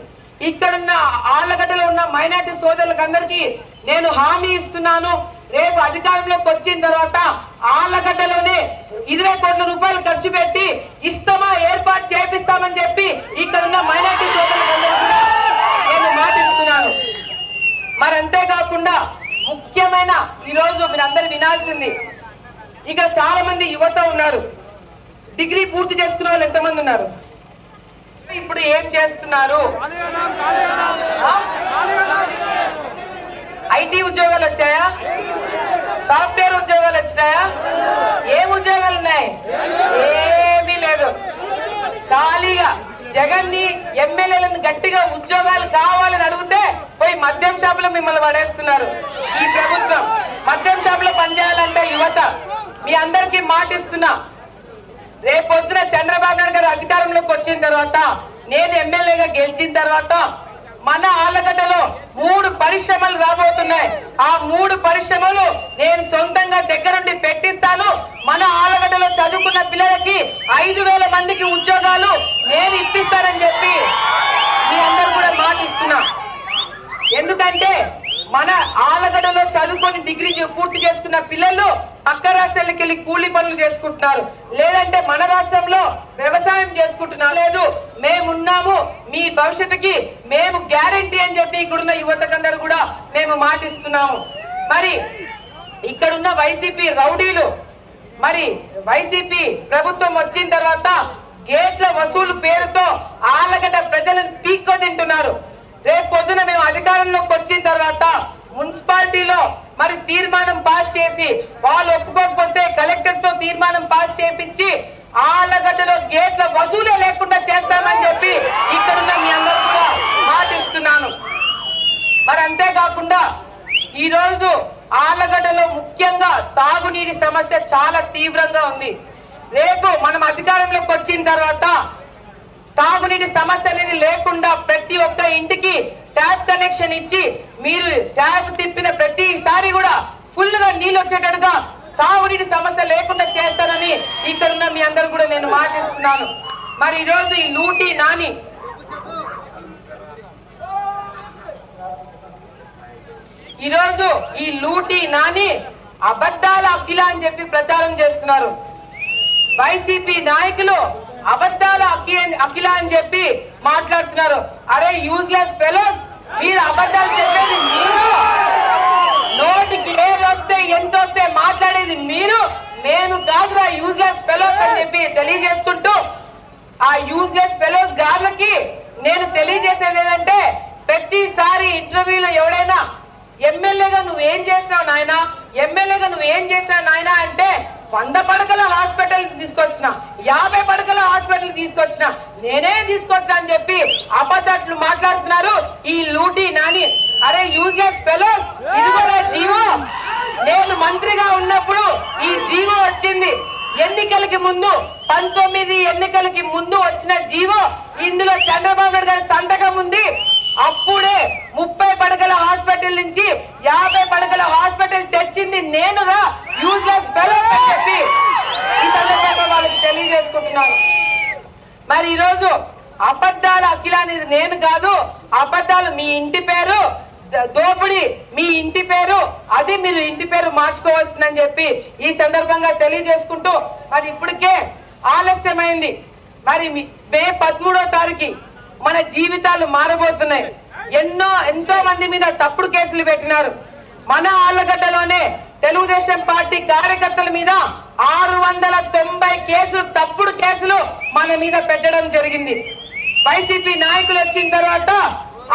Speaker 1: ఇక్కడున్న ఆళ్లగడ్డలో ఉన్న మైనార్టీ సోదరులకు అందరికీ నేను హామీ ఇస్తున్నాను, రేపు అధికారంలోకి వచ్చిన తర్వాత ఆళ్లగడ్డలోనే 20 కోట్ల రూపాయలు ఖర్చు పెట్టి ఇస్తమా ఏర్పాటు చేపిస్తామని చెప్పి ఇక్కడున్న మైనార్టీ సోదరులకు అందరికీ నేను మాటిస్తున్నాను. మరి అంతేకాకుండా ముఖ్యమైన ఈరోజు మీరందరూ వినాల్సింది, ఇక్కడ చాలా మంది యువత ఉన్నారు, డిగ్రీ పూర్తి చేసుకున్న వాళ్ళు ఎంతమంది ఉన్నారు? ఇప్పుడు ఏం చేస్తున్నారు? ఐటీ ఉద్యోగాలు వచ్చాయా? సాఫ్ట్వేర్ ఉద్యోగాలు వచ్చాయా? ఏం ఉద్యోగాలు ఉన్నాయి? ఏమీ లేదు. ఖాళీగా జగన్ ని ఎమ్మెల్యేలను గట్టిగా ఉద్యోగాలు కావాలని అడిగితే పోయి మద్యం షాపులో మిమ్మల్ని పడేస్తున్నారు. ఈ ప్రభుత్వం మద్యం షాపులో పనిచేయాలంటే యువత మీ అందరికీ మాటిస్తున్నా, రేపొద్దున చంద్రబాబు నాయుడు గారు అధికారంలోకి వచ్చిన తర్వాత, నేను ఎమ్మెల్యేగా గెలిచిన తర్వాత మన ఆళ్లగడ్డలో 3 పరిశ్రమలు రాబోతున్నాయి. ఆ 3 పరిశ్రమలు నేను సొంతంగా దగ్గరుండి పెట్టిస్తాను. మన ఆళ్లగడ్డలో చదువుకున్న పిల్లలకి 5,000 మందికి ఉద్యోగాలు నేను ఇప్పిస్తానని చెప్పి మీ అందరూ కూడా మాటిస్తున్నా. ఎందుకంటే మన ఆళ్లగడ్డలో చదువుకొని డిగ్రీ పూర్తి చేసుకున్న పిల్లలు పక్క రాష్ట్రాలకు వెళ్ళి కూలీ పనులు చేసుకుంటున్నారు, లేదంటే మన రాష్ట్రంలో వ్యవసాయం చేసుకుంటున్నారు. లేదు, మేమున్నాము, మీ భవిష్యత్తుకి మేము గ్యారంటీ అని చెప్పి ఇక్కడున్న యువతకందరూ కూడా మేము మాటిస్తున్నాము. మరి ఇక్కడున్న వైసీపీ రౌడీలు, మరి వైసీపీ ప్రభుత్వం వచ్చిన తర్వాత గేట్ల వసూలు పేరుతో ఆళ్లగడ్డ ప్రజలను పీక్కో తింటున్నారు. రేపు పొద్దున మేము అధికారంలోకి వచ్చిన తర్వాత మున్సిపాలిటీలో మరి తీర్మానం పాస్ చేసి, వాళ్ళు ఒప్పుకోకపోతే కలెక్టర్ తో తీర్మానం పాస్ చేపించి ఆళ్లగడ్డలో గేట్ల వసూలే లేకుండా చేస్తామని చెప్పి ఇక్కడున్న మీ అందరూ కూడా మాటిస్తున్నాను. మరి అంతేకాకుండా ఈ రోజు ఆళ్లగడ్డలో ముఖ్యంగా తాగునీటి సమస్య చాలా తీవ్రంగా ఉంది. రేపు మనం అధికారంలోకి వచ్చిన తర్వాత తాగునీటి సమస్య అనేది లేకుండా ప్రతి ఒక్క ఇంటికి ట్యాప్ కనెక్షన్ ఇచ్చి, మీరు ట్యాప్ తిప్పిన ప్రతిసారి కూడా ఫుల్ గా నీళ్ళు వచ్చేటట్టుగా తాగునీటి సమస్య లేకుండా చేస్తానని ఇక్కడున్న మీ అందరూ కూడా నేను మాటిస్తున్నాను. మరి ఈరోజు ఈ లూటీ నాని అబద్ధాల అఖిల అని చెప్పి ప్రచారం చేస్తున్నారు. వైసీపీ నాయకులు అబద్ధాల అఖిల అని చెప్పి మాట్లాడుతున్నారు. అరే యూజ్లెస్ ఫెలోస్, మీరు అబద్ధాలు చెప్పేది మీరు, నోటికి ఏది వస్తే ఎంత వస్తే మాట్లాడేది మీరు, మేము కాదురా యూజ్లెస్ ఫెలోస్ అని చెప్పి తెలియజేసుకుంటూ, ఆ యూజ్లెస్ ఫెలోస్ గార్లకి నేను తెలియజేసేది ఏంటంటే, ప్రతిసారి ఇంటర్వ్యూలో ఎవడైనా ఎమ్మెల్యేగా నువ్వేం చేసినావు నాయన, ఎమ్మెల్యేగా నువ్వేం చేసినావు నాయన అంటే 100 పడకల హాస్పిటల్ తీసుకొచ్చిన, 50 పడకల హాస్పిటల్ తీసుకొచ్చిన, నేనే తీసుకొచ్చిన అని చెప్పి అబద్ధాలు మాట్లాడుతున్నారు ఈ లూటీ నాని. అరే యూజ్లెస్ ఫెలోస్, ఇది కూడా జీవో. నేను మంత్రిగా ఉన్నప్పుడు ఈ జీవో వచ్చింది. ఎన్నికలకి ముందు 19 ఎన్నికలకి ముందు వచ్చిన జీవో. ఇందులో చంద్రబాబు నాయుడు గారి సంతకం ఉంది. అప్పుడే 30 పడకల హాస్పిటల్ నుంచి 50 పడకల హాస్పిటల్ తెచ్చింది నేనురా, యూజ్లెస్ ఫెలోస్ అని చెప్పి ఈ సందర్భంగా వాళ్ళకి తెలియజేసుకుంటున్నాను. మరి ఈరోజు అబద్ధాల అఖిల అనేది నేను కాదు, అబద్ధాలు మీ ఇంటి పేరు, దోపిడి మీ ఇంటి పేరు, అది మీరు ఇంటి పేరు మార్చుకోవాల్సిందని చెప్పి ఈ సందర్భంగా తెలియజేసుకుంటూ, మరి ఇప్పటికే ఆలస్యమైంది. మరి మే 13వ తారీఖు మన జీవితాలు మారబోతున్నాయి. ఎంతో మంది మీద తప్పుడు కేసులు పెట్టినారు. మన ఆళ్లగడ్డలోనే తెలుగుదేశం పార్టీ కార్యకర్తల మీద 690 కేసులు, తప్పుడు కేసులు మన మీద పెట్టడం జరిగింది. వైసీపీ నాయకులు వచ్చిన తర్వాత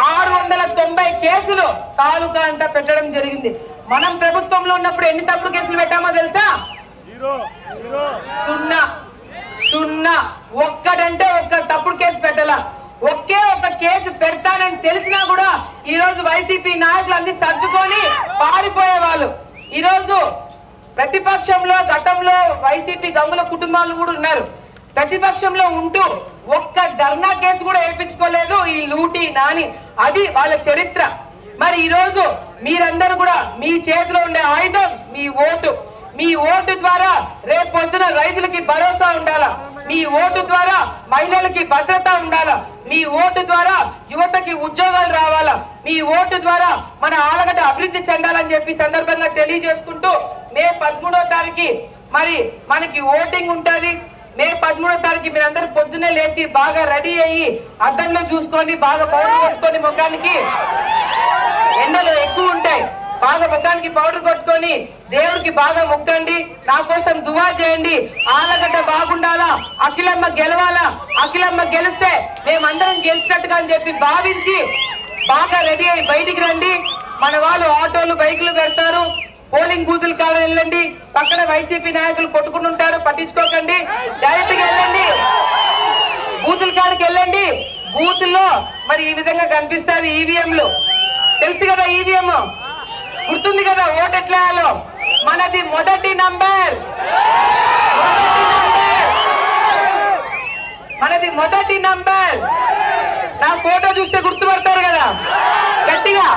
Speaker 1: 690 కేసులు తాలూకా అంతా పెట్టడం జరిగింది. మనం ప్రభుత్వంలో ఉన్నప్పుడు ఎన్ని తప్పుడు కేసులు పెట్టామో తెలుసా? 0 ఒక్కడంటే ఒక్క తప్పుడు కేసు పెట్టాలా. ఒకే ఒక కేసు పెడతానని తెలిసినా కూడా ఈ రోజు వైసీపీ నాయకులు అన్ని సర్దుకొని పారిపోయేవాళ్ళు. ఈ రోజు ప్రతిపక్షంలో గతంలో వైసీపీ గంగుల కుటుంబాలు కూడా ఉన్నారు. ప్రతిపక్షంలో ఉంటూ ఒక్క ధర్నా కేసు కూడా వేయించుకోలేదు ఈ లూటీ నాని. అది వాళ్ళ చరిత్ర. మరి ఈ రోజు మీరందరూ కూడా మీ చేతిలో ఉండే ఆయుధం మీ ఓటు. మీ ఓటు ద్వారా రేపు పొద్దున రైతులకి భరోసా ఉండాలా, మీ ఓటు ద్వారా మహిళలకి భద్రత ఉండాలా, మీ ఓటు ద్వారా యువతకి ఉద్యోగాలు రావాలా, మీ ఓటు ద్వారా మన ఆలగడ్డ అభివృద్ధి చెందాలని చెప్పి సందర్భంగా తెలియజేసుకుంటూ మే 13వ తారీఖు మరి మనకి ఓటింగ్ ఉంటది. మే 13వ తారీఖు మీరందరూ పొద్దున్నే లేచి బాగా రెడీ అయ్యి అద్దంలో చూసుకొని బాగా పౌడర్ కొట్టుకొని ముఖానికి, ఎండలు ఎక్కువ ఉంటాయి, బాగా ముఖానికి పౌడర్ కొట్టుకొని దేవుడికి బాగా మొక్కండి, నా కోసం దువా చేయండి. ఆలగడ్డ బాగుండాలా, అఖిలమ్మ గెలవాలా, అఖిలమ్మ గెలిస్తే మేమందరం గెలిచినట్టుగా అని చెప్పి భావించి బాగా రెడీ అయ్యి బయటికి రండి. మన వాళ్ళు ఆటోలు బైకులు పెడతారు, పోలింగ్ బూతుల కాడ వెళ్ళండి, పక్కన వైసీపీ నాయకులు కొట్టుకుంటుంటారు, పట్టించుకోకండి, డైరెక్ట్ గా వెళ్ళండి, బూతుల కాడికి వెళ్ళండి. బూతుల్లో మరి ఈ విధంగా కనిపిస్తారు ఈవీఎంలు, తెలుసు కదా, ఈవీఎం గుర్తుంది కదా, ఓటు ఎట్లా వేయాలో. మనది మొదటి నంబర్, మనది మొదటి నంబర్. నా ఫోటో చూస్తే గుర్తుపడతారు కదా, గట్టిగా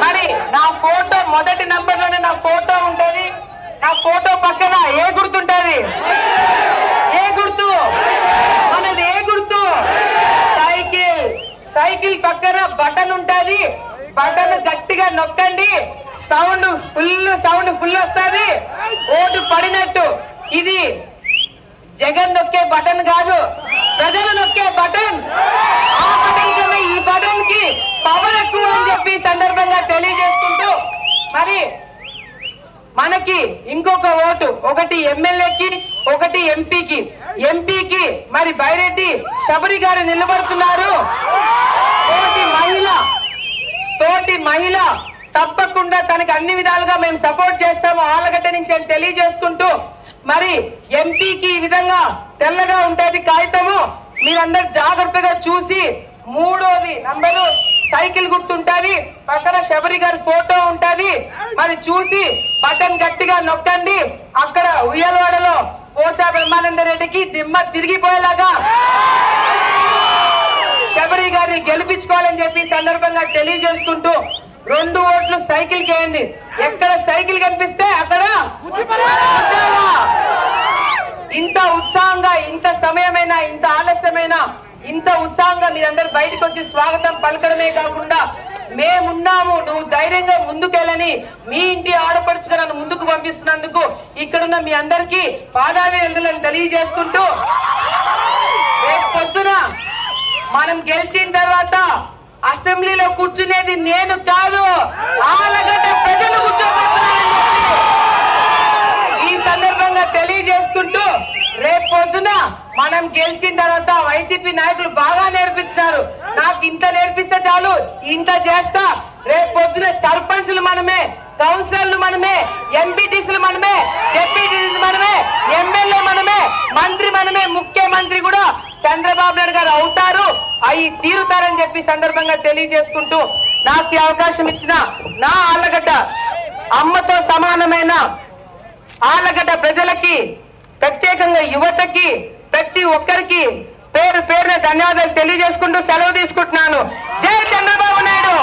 Speaker 1: మరి నా ఫోటో మొదటి నంబర్ లోనే నా ఫోటో ఉంటది. నా ఫోటో పక్కన ఏ గుర్తుంటది? ఏ గుర్తు? మనది ఏ గుర్తు? సైకిల్. సైకిల్ పక్కన బటన్ ఉంటది, బటన్ గట్టిగా నొక్కండి, సౌండ్ ఫుల్ వస్తుంది, ఓటు పడినట్టు. ఇది జగన్ నొక్కే బటన్ కాదు, ప్రజలు నొక్కే బటన్. ఆ బటన్ కన్నా ఈ బటన్ కి పవర్ ఎక్కువ అని చెప్పి సందర్భంగా తెలియజేసుకుంటూ మరి మనకి ఇంకొక ఓటు, ఒకటి ఎమ్మెల్యేకి, ఒకటి ఎంపీకి. ఎంపీకి మరి బైరెడ్డి శబరి గారు నిలబడుతున్నారు. తోటి మహిళ తప్పకుండా తనకి అన్ని విధాలుగా మేము సపోర్ట్ చేస్తాము ఆలగడ్డ నుంచి అని తెలియజేసుకుంటూ మరి ఎంపీకి ఈ విధంగా తెల్లగా ఉంటది కాగితము, మీరందరు జాగ్రత్తగా చూసి 3వ నంబరు సైకిల్ గుర్తుంటది, పక్కన శబరి గారి ఫోటో ఉంటది, మరి చూసి బటన్ గట్టిగా నొక్కండి. అక్కడ ఉయ్యలవాడలో పోచా బ్రహ్మానంద రెడ్డికి దిమ్మ తిరిగిపోయేలాగా శబరి గారిని గెలిపించుకోవాలని చెప్పి సందర్భంగా తెలియజేసుకుంటూ 2 ఓట్లు సైకిల్ కేయండి. ఎక్కడ సైకిల్ కనిపిస్తే అక్కడ ఇంత ఉత్సాహంగా, ఇంత సమయమైనా, ఇంత ఆలస్యమైనా, ఇంత ఉత్సాహంగా మీరందరూ బయటకు వచ్చి స్వాగతం పలకడమే కాకుండా మేమున్నాము, నువ్వు ధైర్యంగా ముందుకెళ్ళని మీ ఇంటి ఆడపడుచుగా నన్ను ముందుకు పంపిస్తున్నందుకు ఇక్కడున్న మీ అందరికీ పాదాభివందనాలు తెలియజేసుకుంటూ రేపు పొద్దున మనం గెలిచిన తర్వాత అసెంబ్లీలో కూర్చునేది నేను కాదు, ఆలగడ్డ ప్రజలు కూర్చోబెడుతున్నారని ఈ సందర్భంగా తెలియజేసుకుంటూ రేపు పొద్దున మనం గెలిచిన తర్వాత వైసీపీ నాయకులు బాగా నేర్పించినారు, నాకు ఇంత నేర్పిస్తే చాలు, ఇంత చేస్తా. రేపు పొద్దున సర్పంచులు మనమే, కౌన్సిలర్లు మనమే, ఎంపీటీసీలు మనమే, డిప్యూటీసీలు మనమే, ఎమ్మెల్యే మనమే, మంత్రి మనమే, ముఖ్యమంత్రి కూడా చంద్రబాబు నాయుడు గారు అవుతారు, అవి తీరుతారని చెప్పి సందర్భంగా తెలియజేసుకుంటూ నాకు ఈ అవకాశం ఇచ్చిన నా ఆలగడ్డ అమ్మతో సమానమైన ఆలగడ్డ ప్రజలకి, ప్రత్యేకంగా యువతకి, ప్రతి ఒక్కరికి పేరు పేరున ధన్యవాదాలు తెలియజేసుకుంటూ సెలవు తీసుకుంటున్నాను. జై చంద్రబాబు నాయుడు.